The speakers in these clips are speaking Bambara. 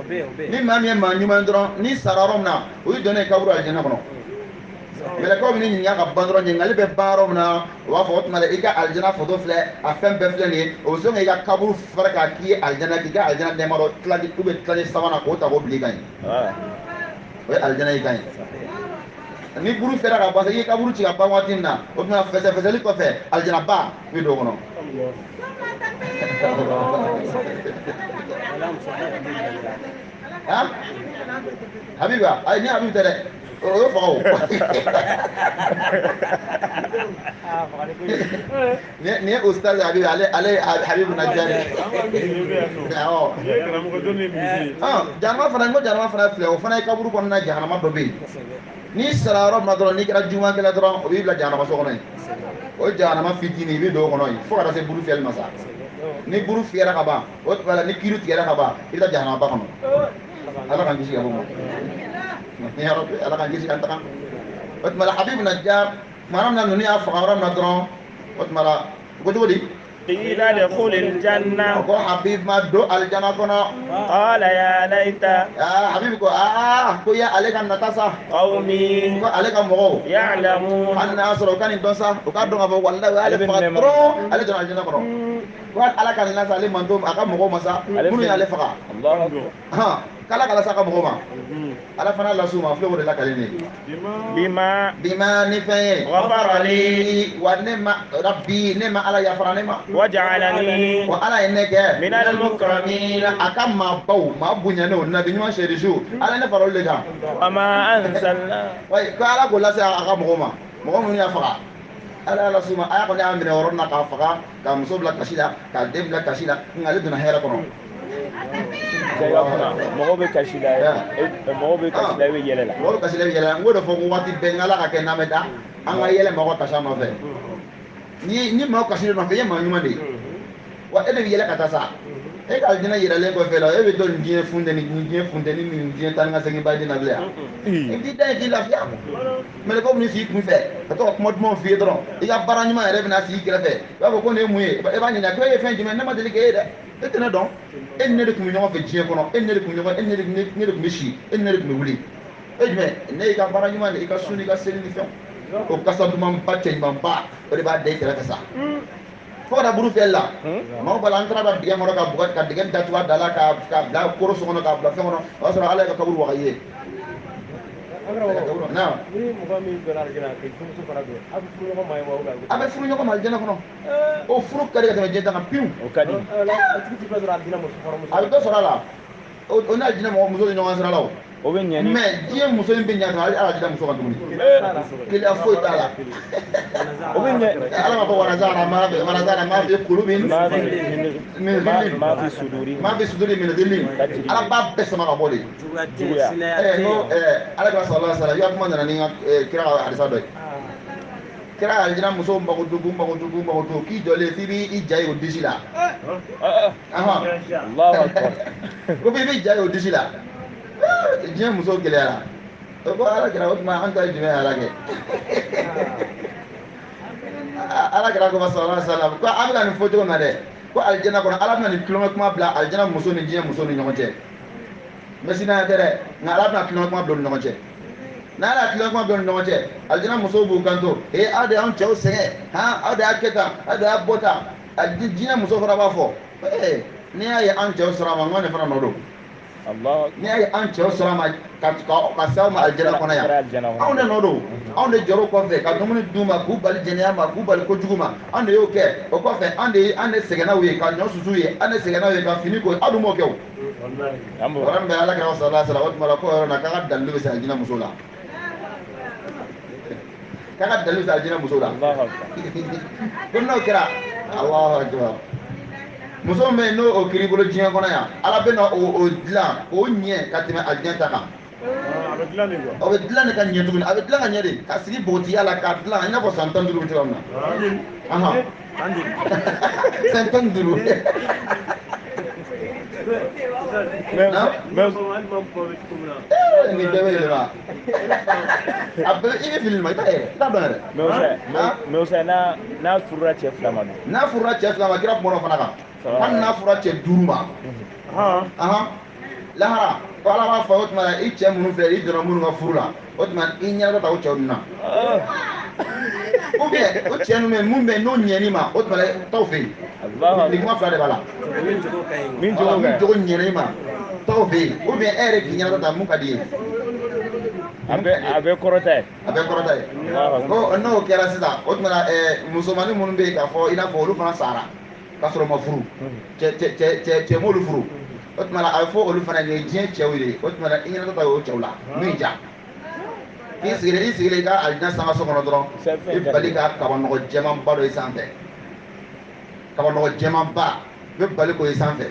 ni maa min ye maa ɲuman dɔrɔn ni sara yɔrɔ min na o y'i dɔnnen ye kaburu alijana kɔnɔ mɛlɛkɛw bɛ ne ɲininka ka ban dɔrɔn ɲininkali bɛ ban yɔrɔ min na o b'a fɔ o tuma i ka alijana foto filɛ a fɛn bɛɛ filɛ nin ye o bɛ sɔn k'i ka kaburu fara k'a k'i ye alijana k'i ka alijana nɛɛma dɔ tilali tilali sabanan k'o ta k'o bila i kan ye o ye alijana y'i kan ye ni buru fɛra ka ban i ye kaburu ci ka ban waati min na o tuma fɛsɛfɛsɛli kɔfɛ alijana ba i bɛ don o kɔnɔ Habiba ayi ni Habibu tɛ dɛ o ye faga o ni ye ustaz Habibu ale Habibu Najari jahanama fana n ko jahanama fana filɛ o fana ye kaburu kɔnɔna jahanama dɔ bɛ yen n'i sara yɔrɔ min na dɔrɔn n'i kɛra jugumankɛla dɔrɔn o b'i bila jahanama so kɔnɔ yen o jahanama fitinin i bɛ don o kɔnɔ yen fo ka taa se buru fiyɛli ma sa ni buru fiyɛra ka ban o tuma la ni kiiri tigɛra ka ban i bɛ taa jahanama ba kɔnɔ ala k'an kisi ka bɔ ma ala k'an kisi ka taga o tuma la Habibu Najjar tuma min na ninnu y'a faga yɔrɔ min na dɔrɔn o tuma la o ko cogo di قيل ادخل الجنة ko Habib ma don alijana kɔnɔ قال يا ليت Habib ko ko ya ale ka nata sa قومي ko ale ka mɔgɔw يعلمون hali n'a sɔrɔ o ka nin dɔn sa o k'a dɔn k'a fɔ walahi ale faga dɔrɔn ale donna alijana kɔnɔ ko ala ka nin lase ale man to a ka mɔgɔw ma sa minnu y'ale faga k'ala ka lase a ka mɔgɔw ma ala fana las'u ma filɛ o de lakale ne بما ni fɛn ye غفر لي wa ne ma rabbi ne ma ala yafara ne ma وجعلني wa ala ye ne kɛ من المكرمين a ka maa baw maa bonyannenw nabi ɲuman seedi su ala ne fara olu de kan وما أنزلنا ko ala k'o lase a ka mɔgɔw ma mɔgɔ minnu y'a faga ala y'a las'u ma a y'a kɔni y'a minɛ o yɔrɔ na k'a faga ka muso bila kasi la k'a den bila kasi la nka ale donna hɛrɛ kɔnɔ mɔgɔw bɛ kasi la mɔgɔw bɛ kasi la i bɛ yɛlɛ la mɔgɔw bɛ kasi la i bɛ yɛlɛ la n k'o de fɔ ko waati bɛɛ n ala ka kɛ n'an bɛ da an ka yɛlɛ mɔgɔ kasi nɔfɛ ni maa kasi nɔfɛ i ye maa ɲuman de ye wa e de bɛ yɛlɛ ka taa sa e ka alijana yɛlɛlen kɔfɛ la e bɛ to nin diɲɛ funtɛni nin diɲɛ funtɛni nin diɲɛ tan ni ka segin ba di na bilen yan i b'i da yen k'i lafiya mɛlɛkɛw bɛ sigi kun fɛ ka to ka kuma dumanw f'i ye dɔrɔn i ka baara ɲuman yɛrɛ bɛna sigi kɛrɛfɛ i b'a fɔ ko nin ye mun ye e b'a ɲininka ko e ye fɛn jumɛn ne ma deli k'e ye dɛ e tɛ ne dɔn e ni ne de tun bɛ ɲɔgɔn fɛ diɲɛ kɔnɔ e ni ne de tun bɛ ɲɔgɔn ne de tun bɛ si e ni ne de tun bɛ wuli e jumɛn ne y'i ka baara ɲuman de i ka sun n'i ka seli ni fɛnw o kasa dumanba cɛ ɲumanba o de b'a da i kɛrɛfɛ sa fo ka taa buru fiyɛli la maaw b'a la an taara da dingɛ kɔnɔ ka bugɔ ka dingɛ datugu a da la k'a bila koro so kɔnɔ k'a bila fɛn kɔnɔ o y'a sɔrɔ ala ye ka kaburu waga i ye a bɛ furu ɲɔgɔn ma alijana kɔnɔ o furu ka di ka tɛmɛ diɲɛ tan kan pewu a bɛ dɔ sɔrɔ a la o n'a jinɛ mɔgɔ muso ni ɲɔgɔn sira la o o bɛ ɲɛ ni mais diɲɛ muso in bɛ ɲɛ kan ala jinɛ muso kan tuguni keleya foyi t'a la o bɛ ɲɛ ala ma fɔ wanazana ma fi kulubin ma fi suduri min dhillin ala b'a bɛɛ sama ka bɔ de juguya ko ala ka sallallahu alaihi wasallam ya kuma nana ni kira ka hadisa dɔ ye kira alijina muso mago dugu k'i jɔlen f'i b'i ja ye o disi la Allahu akbar ko f'i b'i ja ye o disi la diɲɛ muso gɛlɛyara ko ala kira o tuma an ta ye jumɛn ala kɛ ala kira ko sallallahu alaihi wasallam ko an bɛna nin fɔ cogo min na dɛ ko alijana kɔnɔ ala bɛna nin tulonkɛ kuma bila alijana muso ni diɲɛ muso ni ɲɔgɔn cɛ mɛsinaya tɛ dɛ nka ala bɛna tulonkɛ kuma bila u ni ɲɔgɔn cɛ n'a y'a tulonkɛ kuma bila u ni ɲɔgɔn cɛ alijana musow b'u kanto aw de y'anw cɛw sɛgɛn aw de y'a kɛ tan aw de y'a bɔ tan diɲɛ muso fana b'a fɔ n'i y'a ye an cɛw sɔrɔ a ma n ko ne fana nɔ don n'i y'a ye an cɛw sɔrɔ a ma ka se aw ma alijana kɔnɔ yan anw de nɔ don anw de jɔr'o kɔfɛ ka dumuni d'u ma k'u bali jɛnɛya ma k'u bali kojugu ma an de y'o kɛ o kɔfɛ an de sɛgɛnna u ye ka ɲɔ susu ye an de sɛgɛnna u ye ka fini ko aw dun m'o kɛ o yɔrɔ min bɛ ala kɛra sallallahu alaihi wasallam o tuma la ko yɔrɔ la k'a ka dalilu bɛ se alijana muso la k'a ka dalilu bɛ se alijana muso la ko n'o kɛra Allahu akbar muso min bɛ yen n'o kiri bolo diɲɛ kɔnɔ yan ala bɛ na o dilan k'o ɲɛ ka tɛmɛ alijana ta kan o bɛ dilan de ka ɲɛ tuguni a bɛ dilan ka ɲɛ de ka sigi bogotiya la k'a dilan i n'a fɔ san 15 bɛ cogoya min na san 15 ni bɛɛ bɛ yɛlɛma a bɛɛ i bɛ fili ma i t'a yɛrɛ i t'a dɔn yɛrɛ mais o sa n'a furula cɛ fila ma don n'a furula cɛ fila ma kira kuma dɔ fana kan hali n'a furula cɛ 5 ma lahara ko ala b'a fɔ o tuma na i cɛ minnu filɛ i donna minnu ka furu la o tuma i ɲɛnata ta o cɛw ninnu na ou bien o cɛ ninnu mun bɛ n'o ɲɛn'i ma o tuma na taw fɛ yen ligima fila de b'a la min jogo ɲɛn'i ma taw fɛ yen ou bien e yɛrɛ k'i ɲɛnata ta mun ka di ye a bɛ kɔrɔta ye ko n'o kɛra sisan o tuma na musomanin minnu bɛ yen k'a fɔ i n'a fɔ olu fana sara k'a sɔrɔ ma furu cɛ m'olu furu o tuma na a bɛ fɔ olu fana ye diɲɛ cɛw ye o tuma na i ɲɛnata ta o cɛw la min ja i sigilen i ka alijinɛ sangaso kɔnɔ dɔrɔn i bali ka kabanɔgɔ jɛmanba dɔ ye sanfɛ kabanɔgɔ jɛmanba i bɛ bali k'o ye sanfɛ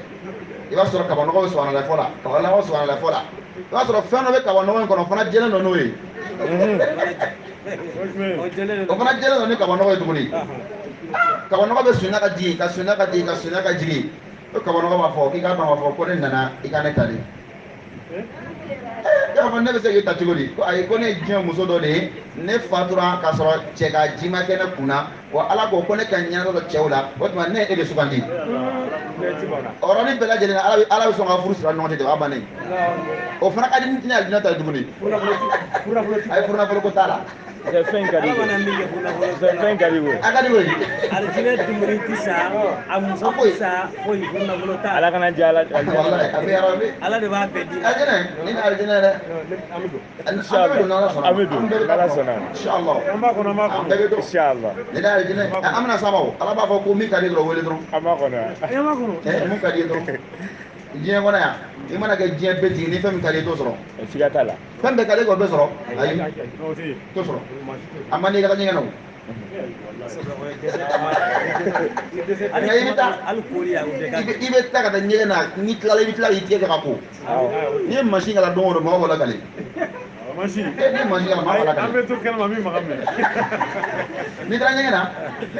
i b'a sɔrɔ kabanɔgɔ bɛ sɔgɔnalafɔ la kabanɔgɔ bɛ sɔgɔnalafɔ la i b'a sɔrɔ fɛn dɔ bɛ kabanɔgɔ in kɔnɔ o fana jɛlen don n'o ye o fana jɛlen don ni kabanɔgɔ ye tuguni kabanɔgɔ bɛ sunya ka jigin ka sunya ka jigin ka sunya ka jigin o kabanɔgɔ b'a fɔ k'i k'a dɔn k'a fɔ ko ne nana i ka ne ta de y'a fɔ ne bɛ se k'i ta cogo di ko ayi ko ne ye diɲɛ muso dɔ de ye ne fatura k'a sɔrɔ cɛ ka ji ma kɛ ne kunna wa ala ko ne ka ɲɛnata dɔ cɛw la o tuma ne ye e de sugandi o yɔrɔnin bɛɛ lajɛlen na ala bɛ sɔn ka furu sira ɲɔgɔn cɛ de o y'a bannen o fana ka di ni tɛna alijinɛ ta ye tuguni a ye furunafolo ko t'a la fɛn ka di wo a ka di wo alijinɛ dumuni ti sa a muso ti sa foyi furunafolo t'a la ala kana diya ala a bɛ yɔrɔ min ala de b'a bɛɛ di alijinɛ ni alijinɛ dɛ inshallah an bɛ don ala sɔnna inshallah an b'a kɔnɔ an b'a an bɛɛ bɛ don inshallah ni alijinɛ an bɛna s'a ma o ala b'a fɔ ko min ka di dɔrɔn wele dɔrɔn an b'a kɔnɔ mun ka di ye dɔrɔn diɲɛ kɔnɔ yan i mana kɛ diɲɛ bɛɛ jigin ni fɛn min ka di ye t'o sɔrɔ siga t'a la fɛn bɛɛ ka di ye k'o bɛɛ sɔrɔ ayi t'o sɔrɔ a man di i ka ɲɛgɛn na o i bɛ taa ka taa ɲɛgɛn na n'i tilala i bɛ tila k'i tigɛ kɛ ka ko n'i ye mansin kala don o don mɔgɔ b'o lakale ni mansin kala mɔgɔ b'o lakale an bɛ to kɛnɛma min maga minɛ n'i taara ɲɛgɛn na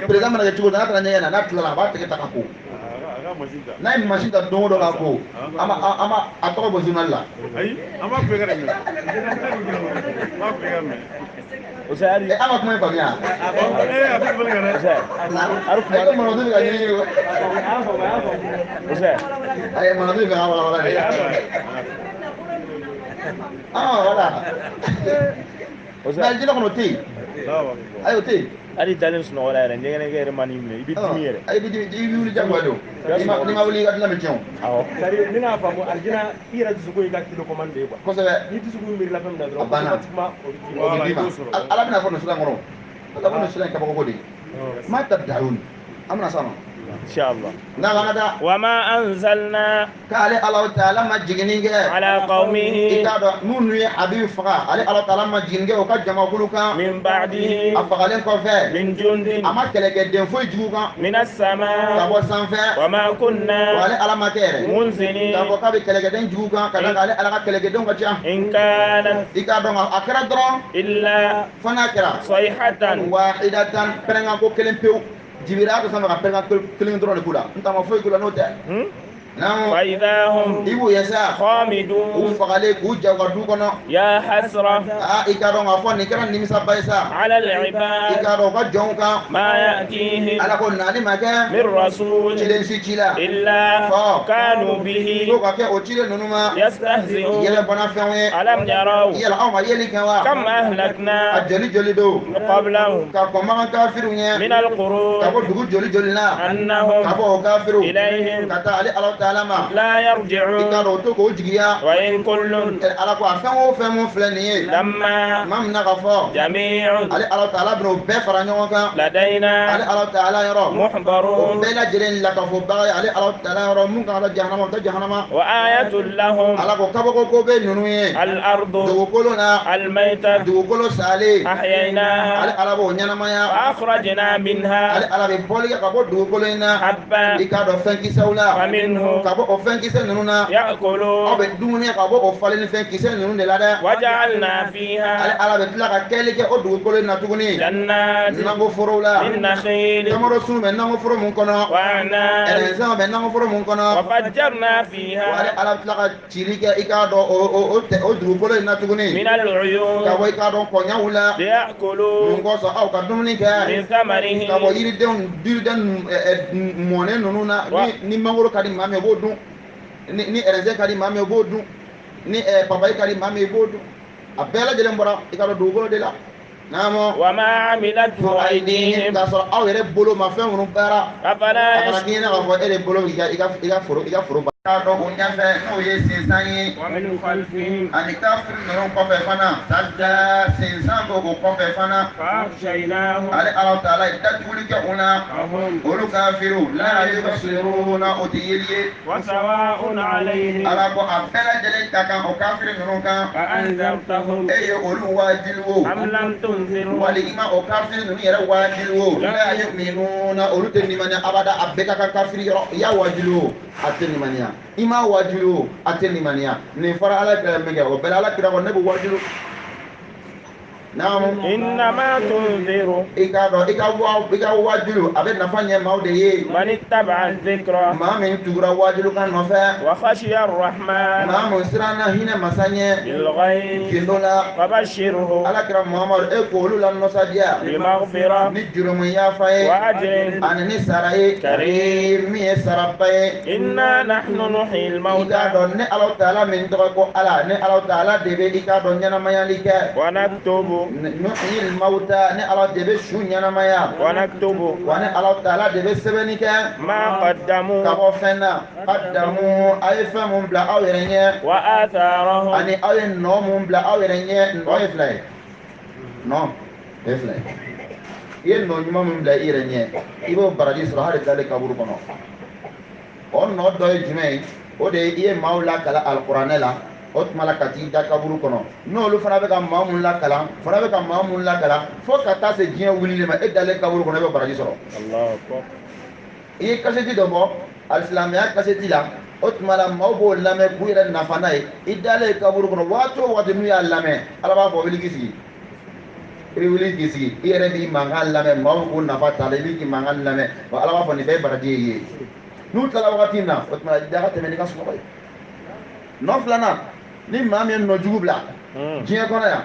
président mana kɛ cogo o cogo n'a taara ɲɛgɛn na n'a tilala a b'a tɛgɛ ta ka ko n'a ye mansin ta don o don k'a ko an b'a a tɔgɔ bɔ journal la ayi an b'a kulonkɛ de minɛ an b'a kulonkɛ minɛ o se hali an ka kuma in faamuya a bɛ kulonkɛ dɛ a ko Mamadou bɛ ka ɲɛɲini o se ayi Mamadou bɛ ka wala wala de wala o se mais jinɛ kɔnɔ o tɛ yen ayi o tɛ yen hali dalen sunɔgɔ la yɛrɛ ɲɛgɛnɛkɛ yɛrɛ ma n'i minɛ i bɛ dimi yɛrɛ ayi i bɛ wuli jagoya don n'i ma wuli i ka dilan bɛ tiɲɛ o awɔ ne n'a faamu alijinɛ i yɛrɛ dusukun y'i ka kilo commande ye quoi kosɛbɛ ni dusukun miirila fɛn min na dɔrɔn a banna o bɛ d'i ma ala bɛna fɔ nin sira kɔrɔ ala bɛ nin sira in kabako de ma ta darun an bɛna s'a ma inshallah n'a b'an ka taa wa ma anzalna k'ale ala ta'ala ma jiginni kɛ ala qaumihi i k'a dɔn n'u ye Habibu faga ale ala ta'ala ma jiginni kɛ o ka jamakulu kan min ba'dihi a fagalen kɔfɛ min jundin a ma kɛlɛkɛden foyi jugu kan min as-sama ka bɔ sanfɛ wa ma wa kunna ale ala ma kɛ yɛrɛ munzilin k'a fɔ k'a bɛ kɛlɛkɛden jugu kan ka da ale ala ka kɛlɛkɛdenw ka ca in kanat i k'a dɔn a kɛra dɔrɔn illa fo n'a kɛra sayhatan wahidatan pɛrɛnkanko kelen pewu jibira a ko sanfɛ ka pɛrɛnkan kelen dɔrɔn de k'u la n ta ma foyi k'u la n'o tɛ fa idha hum i b'u ye sa u khamidun fagalen k'u ja u ka du kɔnɔ ya hasra i k'a dɔn k'a fɔ nin kɛra nimisaba ye sa ala i al-ibad k'a dɔn u ka jɔnw kan ma ya'tihim ala ko nali ma kɛ min rasul cilen si ci la illa kanu bihi n'o ka kɛ o cilen ninnu ma yastahzi'un yɛlɛ bana fɛnw ye alam yaraw yɛlɛ anw ma yeli kɛ wa kam a ahlakna joli don qablahum ka kɔn makan kafiriw ɲɛ min al-qurun ka bɔ dugu joli la annahum ka bɔ o kafiriw ilayhim ka taa ale ala ta'ala ma la i k'a yarji'un dɔn o to k'o jigiya wa in kullun ala ko a fɛn o fɛn mun filɛ nin ye lamma ma min na ka fɔ jami'un ale ala ta'ala bɛna o bɛɛ fara ɲɔgɔn kan ale ladaina ala ta'ala yɔrɔ o muhbarun bɛɛ lajɛlen lakafɔbaga ye ale ala ta'ala yɔrɔ mun kan ka taa jahanama o tɛ jahanama wa ayatul lahum ala ko kabako ko bɛ ninnu ye al-ardu dugukolo na al-mayta dugukolo salen ale ahyaynaha ala b'o ɲɛnamaya wa akhrajna minha ale ala bɛ bɔli kɛ ka bɔ dugukolo in na habban i k'a dɔn fɛn kisɛw la wa minhu ka bɔ o fɛn kisɛ ninnu na aw ya'kulun bɛ dumuni ka bɔ o falenni fɛn kisɛ ninnu de la dɛ waja'alna ale fiha ala bɛ tila ka kɛli kɛ o dugukolo in na tuguni jannatin nakɔ forow la min nakhil tamaro sun bɛ nakɔ foro mun kɔnɔ wa a'nab ɛrɛnzɛnw bɛ nakɔ foro mun wa kɔnɔ fajjarna ale fiha ala bɛ tila ka cili kɛ i k'a dɔn o dugukolo in na tuguni min ka al-uyun bɔ i k'a dɔn kɔɲɔw la liya'kulu mun kɔsɔn aw ka dumuni kɛ min thamarihi ka bɔ yiriden mɔnen ninnu na ni mangoro ka di maa min ye o b'o dun ni raisin ka di maa min o b'o dun ni papaye ka di maa min i b'o dun a bɛɛ lajɛlen bɔra i ka dɔn dugukolo de la naamɔ وما عملته أيديهم k'a sɔrɔ aw yɛrɛ bolo ma fɛn minnu baara a أفلا kana k'i ɲɛna k'a fɔ e de bolo i ka foro ba k'a dɔn o ɲɛfɛ n'o ye sensan ye ومن خلفهم ani kafiri ninnu kɔfɛ fana sadda sensan b'o o kɔfɛ fana فأغشيناهم ale Alahu Taala ye datuguli kɛ u la فهم olu kafiriw la yubsiruna o tɛ yeli ye وسواء عليهم ala ko a bɛɛ lajɛlen ka kan o kafiri ninnu kan أأنذرتهم e ye olu wajibi o أم لم تنذرهم wali i ma o kafiri ninnu yɛrɛ wajibi o la yu'minuna olu tɛ nimaniya abada a bɛɛ ka kan kafiri yɔrɔ i y'a wajibi o a tɛ nimaniya i m'a wajibi o a tɛ nimaniya nin fɔra ala kira min kɛ o bɛɛ la ala kira ko ne bɛ wajibi naam إنما تنذر i k'a dɔn i ka wajibi a bɛ nafa ɲɛ maaw de ye من اتبع الذكر maa min tugura wajibi kan nɔfɛ وخشي الرحمن maa min siranna hinɛ masa ɲɛ بالغيب gindo la فبشره ala kira muhamadu e ko olu la nɔsadiya بمغفرة ni jurumu yafa ye وأجر ani ni sara ye Karim. min ye saraba ye إنا نحن نحيي i k'a الموتى dɔn ne Alahu Taala min tɔgɔ ko ala ne Alahu Taala de bɛ i k'a dɔn ɲɛnamayali kɛ ونكتب nuhyil mauta ne Ala de bɛ su ɲɛnamaya ونكتب wa ne Alahu Taala de bɛ sɛbɛnni kɛ ما ka قدموا bɔ fɛn na qaddamu a ye fɛn mun bila aw yɛrɛ ɲɛ وآثارهم ani aw ye nɔ mun bila aw yɛrɛ ɲɛ nɔ ye fila ye nɔ ye fila ye i ye nɔ ɲuman mun bila i yɛrɛ ɲɛ i b'o baraji sɔrɔ hali dale kaburu kɔnɔ o nɔ dɔ ye jumɛn ye o de ye i ye maaw lakala alikuranɛ la o tuma la ka t'i da kaburu kɔnɔ n'olu fana bɛ ka maa mun lakalan fana bɛ ka maa mun lakalan fo ka taa se diɲɛ wulili ma e dalen kaburu kɔnɔ e bɛ baraji sɔrɔ الله أكبر i ye kasɛti dɔ bɔ alisilamɛya kasɛti la o tuma la maaw b'o lamɛn k'u yɛrɛ nafa n'a ye i dalen kaburu kɔnɔ waati o waati n'u y'a lamɛn ala b'a fɔ wuli k'i sigi i bɛ wuli k'i sigi i yɛrɛ b'i mankan lamɛn maaw k'u nafa t'a la i b'i k'i mankan lamɛn wa ala b'a fɔ nin bɛɛ ye baraji ye n'u tilala wagati min na o tuma la daga tɛmɛ n'i ka sunɔgɔ ye nɔ filanan ni maa min ye nɔ jugu bila diɲɛ kɔnɔ yan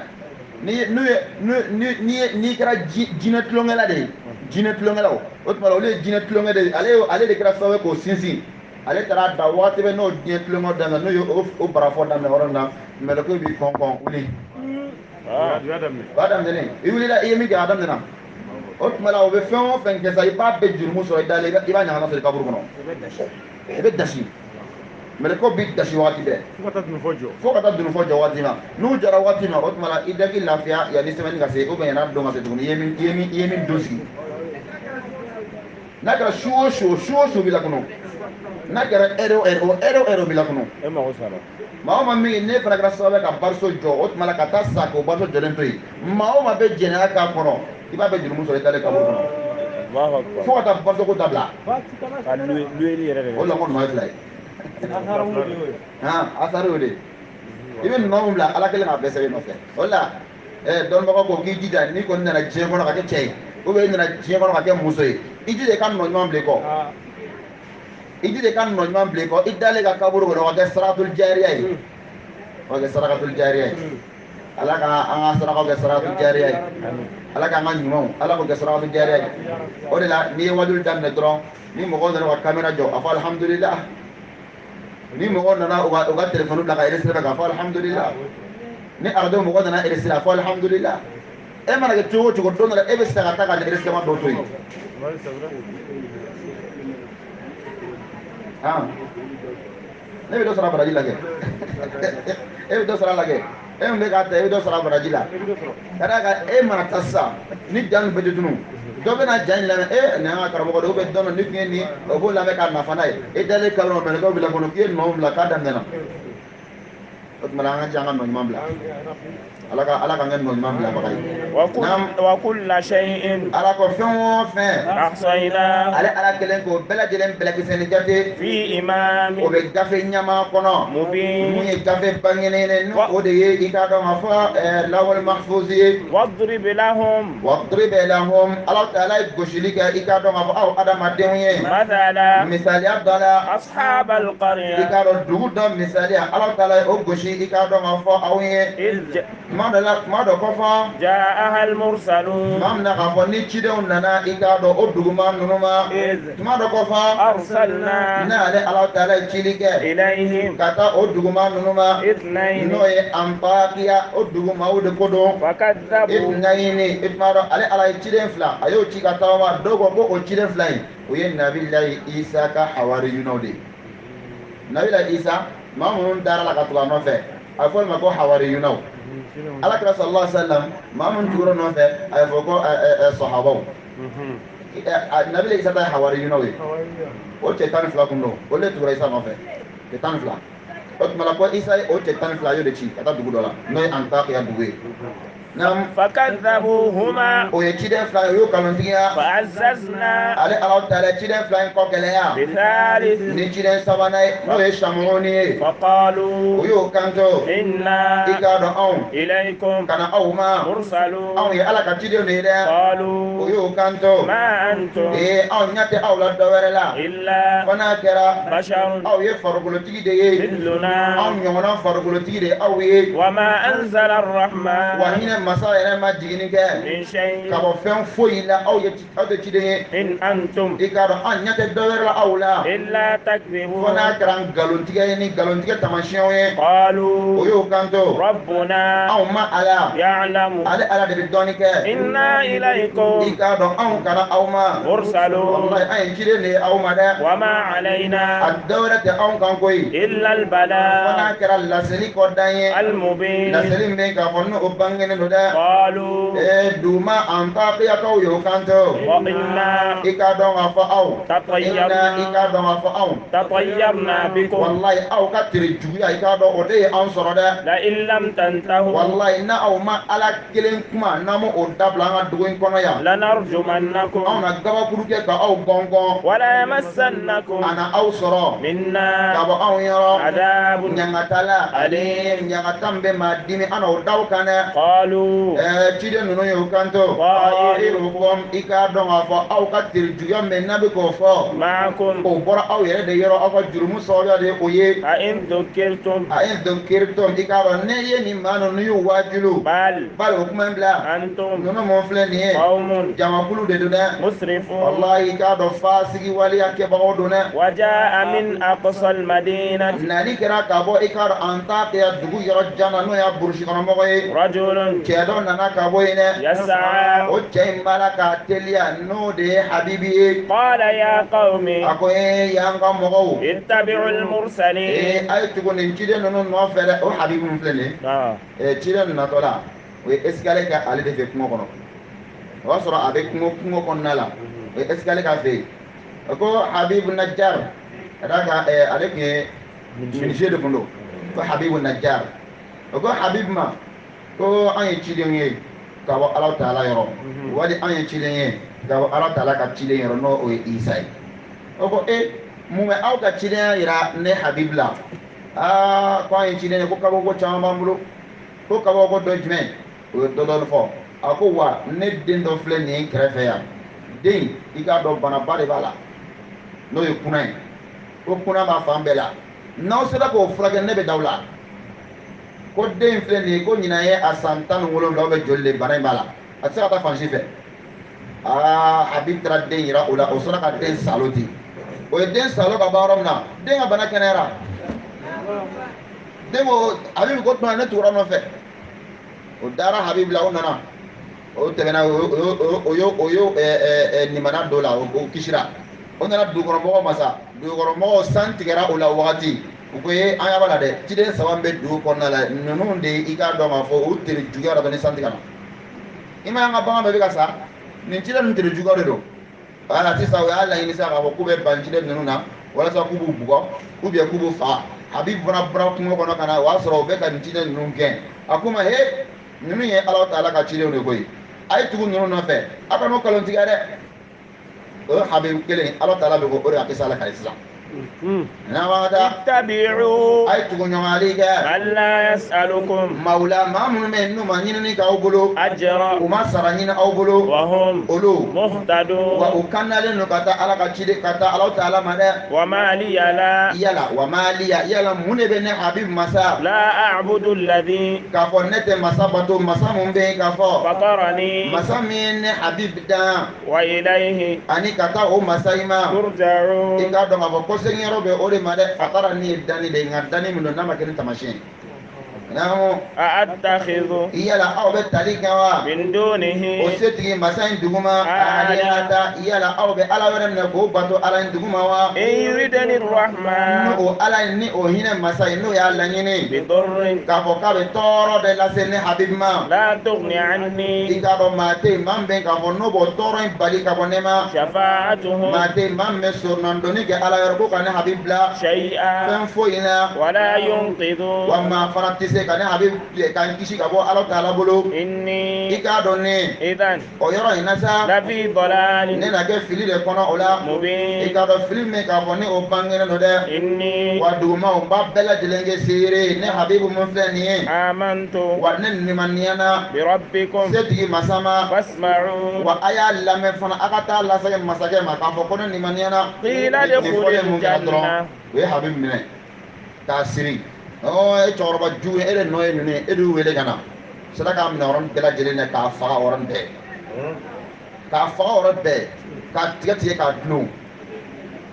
n'i kɛra jinɛ tulonkɛla de ye jinɛ tulonkɛlaw o tuma la olu ye jinɛ tulonkɛ de ye ale de kɛra sababu ye k'o sinsin ale taara da waati bɛ n'o diɲɛ tulonkɛw daminɛ n'o ye o barafɔ daminɛ yɔrɔ min na mɛlɛkow b'i kɔn wuli o b'a daminɛ i wulila i ye min kɛ a daminɛna o tuma la o bɛ fɛn o fɛn kɛ sa i b'a bɛɛ jurumu sɔrɔ i dalen i b'a ɲagana sɔrɔ i kaburu kɔnɔ i bɛ dasi mɛlɛkow b'i dasi waati bɛɛ fo ka taa dunufɔ jɔ waati ma n'u jɔra waati min na o tuma la i da k'i lafiya yanni sɛbɛnni ka se ou bien yan'a don ka se tuguni i ye min don sigi n'a kɛra su o su b'i la kɔnɔ n'a kɛra ɛri o ɛri b'i la kɔnɔ maa o maa min ne fana kɛra sababu ye ka bariso jɔ o tuma la ka taa sa k'o bariso jɔlen to yen maa o maa bɛ jɛnɛya k'a kɔnɔ i b'a bɛ jurumu sɔrɔ i dalen kaburu kɔnɔ fo ka taa bariso ko dabila o la ko nɔ ye fila ye asari o de i bɛ nɔ min bila ala kelen k'a bɛɛ sɛbɛn nɔfɛ o la dɔnnibagaw ko k'i jija n'i kɔni nana diɲɛ kɔnɔ ka kɛ cɛ ye ou bien i nana diɲɛ kɔnɔ ka kɛ muso ye i jija i ka nɔ ɲuman bila i kɔ i jija i ka nɔ ɲuman bila i kɔ i dalen ka kaburu kɔnɔ o ka kɛ sarakatul jariya ye o ka kɛ sarakatul jariya ye ala ka an ka sarakaw kɛ sarakatul jariya ye ala k'an ka ɲumanw ala k'o kɛ sarakatul jariya ye o de la n'i ye wajuli daminɛ dɔrɔn ni mɔgɔw nana ka kamera jɔ a fɔ alhamdulillah ni mɔgɔ nana u ka telefɔni bila ka enregistré k'a fɔ alhamdulillah ni arajo mɔgɔ nana enregistré a fɔ alhamdulillah e mana kɛ cogo o cogo don dɔ la e bɛ se ka taa ka enregistrement dɔ to yen ne bɛ dɔ sɔrɔ a baraji la kɛ e bɛ dɔ sɔrɔ a la kɛ e min bɛ k'a ta e bɛ dɔ sɔrɔ a baraji la ka d'a kan e mana taa sisan ni ja ninnu bɛɛ tɛ tunun dɔ bɛna ja in lamɛn nin y'an ka karamɔgɔ de ye ou bien dɔ ni tun ye nin o b'o lamɛn k'a nafa n'a ye e dalen kaburu kɔnɔ mɛlɛkɛw bila kɔnɔ k'i ye nɔ min bila k'a daminɛna o tuma an ka ca an ka nɔ ɲuman bila ala k'an kɛ nɔ ɲuman bilabaga ye وكل شيء ala ko fɛn o fɛn أحصيناه ale ala kelen k'o bɛɛ lajɛlen bɛlɛkisɛni jate في إمام o bɛ gafe ɲama kɔnɔ مبين mun ye gafe bangenen ni o de ye i k'a dɔn k'a fɔ lawal mahfuz ye واضرب لهم wadrib lahum ala taala ye gosili kɛ i k'a dɔn k'a fɔ aw adamadenw ye مثلا misaliya dɔ la أصحاب i القرية k'a dɔn dugu dɔ misaliya ala taala ye o gosi ika dɔn k'a fɔ aw ye إذ tuma dɔ kɔfɛ جاءها المرسلون tuma min na k'a fɔ ni cidenw nana i k'a dɔn o duguma ninnu ma إذ tuma dɔ kɔfɛ أرسلنا n'ale Alahu Taala ye cili kɛ إليهم ka taa o duguma ninnu ma اثنين n'o ye Antakiya o dugumaw de ko don فكذبوا ibnayni i tuma dɔn ale Ala ye ciden fila a y'o ci ka taga ma dɔw ko ko o ciden fila in o ye Nabilahi Isa ka hawariyunaw de ye Nabilahi Isa maa minnu dara la ka tugu a nɔfɛ a bɛ fɔ olu ma ko hawariyunaw Alakira sallallahu alaihi wa sallam maa minnu tugura nɔfɛ a bɛ fɔ ko sahabaw Nabilahi Isa ta ye hawariyunaw ye o cɛ 12 kun don olu de tugura Isa nɔfɛ cɛ 12 o tuma la ko Isa ye o cɛ 12 y'o de ci ka taa dugu dɔ la n'o ye Antakiya dugu ye فكذبوهما o ye ciden fila ye o y'o kalontigiya فعززنا ale Alahu Taala ye ciden fila in kɔ gɛlɛya بثالث ni ciden sabanan ye n'o ye Samuruni ye فقالوا o y'o kanto إنا i k'a dɔn anw إليكم ka na aw ma مرسلون anw ye Ala ka cidenw de ye dɛ o قالوا y'o kanto ما أنتم anw ɲɛ tɛ aw la dɔ wɛrɛ la إلا fo n'a kɛra بشر aw ye farikolotigi de ye مثلنا anw ɲɔgɔnna farikolotigi de ye aw ye وما أنزل wa الرحمن hinɛ masa yɛrɛ ma jiginni kɛ من شيء ka bɔ fɛn foyi la aw tɛ ciden ye إن أنتم i k'a dɔn an ɲɛ tɛ dɔ wɛrɛ la aw la إلا fo تكذبون n'a kɛra nkalontigɛ ye ni nkalontigɛ taamasiyɛnw ye o قالوا y'o kanto ربنا anw ma Ala يعلم ale Ala de bɛ dɔɔni kɛ إنا i إليكم k'a dɔn anw kana aw ma مرسلون wallahi an ye ciden de ye aw ma dɛ وما a علينا dɔ wɛrɛ tɛ anw kan koyi إلا fo البلاغ n'a kɛra laseli kɔ dan ye المبين laseli min bɛ k'a fɔ n'o bangenen don dɛ قالوا duguma Antakiyakaw y'o kanto وإنا i k'a dɔn k'a fɔ aw تطيرنا i k'a dɔn k'a fɔ anw تطيرنا بكم wallahi aw ka tere juguya i k'a dɔn o de ye anw sɔrɔ dɛ لئن لم تنتهوا wallahi na aw ma Ala kelen kuma n'an ma o dabila an ka dugu in kɔnɔ yan لنرجمنكم anw na gabakuru kɛ ka aw gɔngɔn ولا يمسنكم a na aw sɔrɔ ka منا bɔ anw yɔrɔ عذاب ɲangata la ɲangata min bɛ maa dimi an n'o daw kan dɛ قالوا ciden ninnu y'o kanto طائركم i k'a dɔn k'a fɔ aw ka tere juguya min n'a bɛ k'o fɔ معكم o bɔra aw yɛrɛ de yɔrɔ aw ka jurumu sababuya de ye o ye أئن ذكرتم a ye dɔnkirito i k'a dɔn ne ye nin maa ninnu y'u wajilu بل bali o kuma in bila أنتم ninnu mun filɛ nin ye قوم jamakulu de don dɛ مسرفون wallahi i k'a dɔn fasigi waliya kɛbagaw don dɛ وجاء من أقصى المدينة nali kɛra ka bɔ i k'a dɔn Antakiya dugu yɔrɔ jan na n'o y'a burusi kɔnɔmɔgɔ ye رجل cɛ dɔ nana ka bɔ yen dɛ يسعى o cɛ in b'a la k'a teliya n'o de ye Habibi ye قال يا قوم a ko y'an ka mɔgɔw اتبعوا المرسلين a ye tugu nin ciden ninnu nɔfɛ dɛ o Habibi min filɛ nin ye ciden natɔ la o ye escalier kɛ ale de fɛ kungo kɔnɔ o b'a sɔrɔ a bɛ kungo kɔnɔna la o ye escalier k'a fɛ yen o ko Habibu Najjar ka d'a kan ale tun ye menuisier de tun don ko Habibu Najjar o ko Habibu ma ko an ye ciden ye ka bɔ Alahu Taala yɔrɔ wali an ye ciden ye ka bɔ Alahu Taala ka ciden yɔrɔ n'o o ye Isa ye o ko mun bɛ aw ka cidenya yira ne Habibu la ko an ye ciden ye ko kabako caman b'an bolo ko kabako dɔ jumɛn o ye dɔɔni fɔ a ko wa ne den dɔ filɛ nin ye kɛrɛfɛ yan den i k'a dɔn banaba de b'a la n'o ye kunna ye ko kunna b'a fan bɛɛ la n'aw sera k'o furakɛ ne bɛ daw la ko den filɛ nin ye ko ɲinan ye a san 17 aw bɛ joli de bana in b'a la a tɛ se ka taa fan si fɛ Habib taara den yira o la o sɔrɔ ka den salo ten o ye den salo ka bɔ yɔrɔ min na den ka bana kɛnɛyara den ko Habib ko tuma ne tugura nɔfɛ o dara Habib la o nana o tɛmɛna o ye nimana dɔ la o kisira o nana dugukɔnɔmɔgɔw ma sa dugukɔnɔmɔgɔw san tigɛra o la wagati u ko an y'a b'a la dɛ ciden saba bɛ dugu kɔnɔna la ninnu de i k'a dɔn k'a fɔ o tere juguya dɔ ni san tigɛra i ma y'an ka bagan bɛɛ bɛ ka sa nin ciden ninnu tere juguya de don wala sisan o y'a laɲini sisan k'a fɔ k'u bɛ ban ciden ninnu na walasa k'u b'u bugɔ ou bien k'u b'u faga Habib fana bɔra kungo kɔnɔ ka na o y'a sɔrɔ u bɛ ka nin ciden ninnu gɛn a ko ma ninnu ye Alahu Taala ka cidenw de koyi a ye tugu ninnu nɔfɛ a kana o nkalon tigɛ dɛ o ye Habib kelen Alahu Taala bɛ ko o de y'a kisi Ala ka ye sisan nawada ittabi'u ay tugu nyamali ga man la yas'alukum maula mamun men no manyin ni ka obulo ajra uma saranyin obulo wa hum ulu wa muhtadun ukanale no kata ala ka chide kata ala taala mada wa ma li la yala wa maliya yala mune be ne habib masa la a'budu alladhi ka fo nete masa bato masa mun be ka fo fatarani masa min ne habib da wa ilayhi ani kata o masa ima turja'un ika do ma ko sengero be o de made fatara ni dani de ngadani mun na makene tamashin namo a'attakhidhu yala aw be talika wa min dunihi o setigi masa induguma aliyata yala aw be ala wala ne ko bato ala induguma wa in yuridani arrahman o ala ni o hina masa no ya lanyini bi durrin ka fo ka be toro de la sene habib ma la tughni anni ika do mate mambe ka fo no bo toro in bali ka bonema shafa'atuhum mate mamme sornandoni ke ala yorgo kana habib la shay'a fen fo ina wa la yunqidhu wa ma faratise kana habib kan kisi ka bo ala taala bolo inni ika do ne idan o yoro ina sa la fi dalalin ne na ke fili de kono ola mubin ika do fili me ka fo ne o bangene no de inni wa duguma o ba bela jelenge sire ne habibu mun fle ni amantu wa ne ni maniana bi rabbikum setigi masama fasma'un wa aya lame fana akata la sage masage ma ka fo kono ni maniana qila dukhulil janna we habib mine ta siri o e chorba ju e no e ne e du wele kana sadaka mi noron bela jelene ka fa oran de ka fa oran de ka tiye ka dnu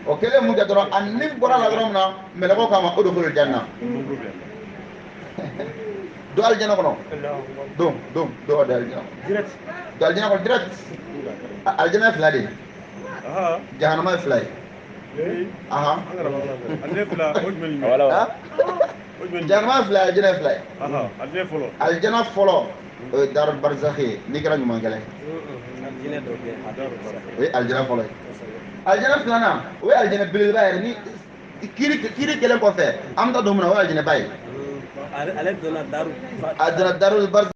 o kele mu ga doro anni bora la doro na melego kama o do ko janna do aljanna kono do aljanna direct do aljanna ko direct aljanna flade aha jahannama flade aha alne fula ojmel wala jahannama flade aljanna flade aha alne folo aljanna folo dar barzakhi ni kala ñu mangale oui aljanna folo aljanna flana oui aljanna bil bayr ni kiri kelen ko fe am da do mun wa aljanna bay ale dona daru adana darul bar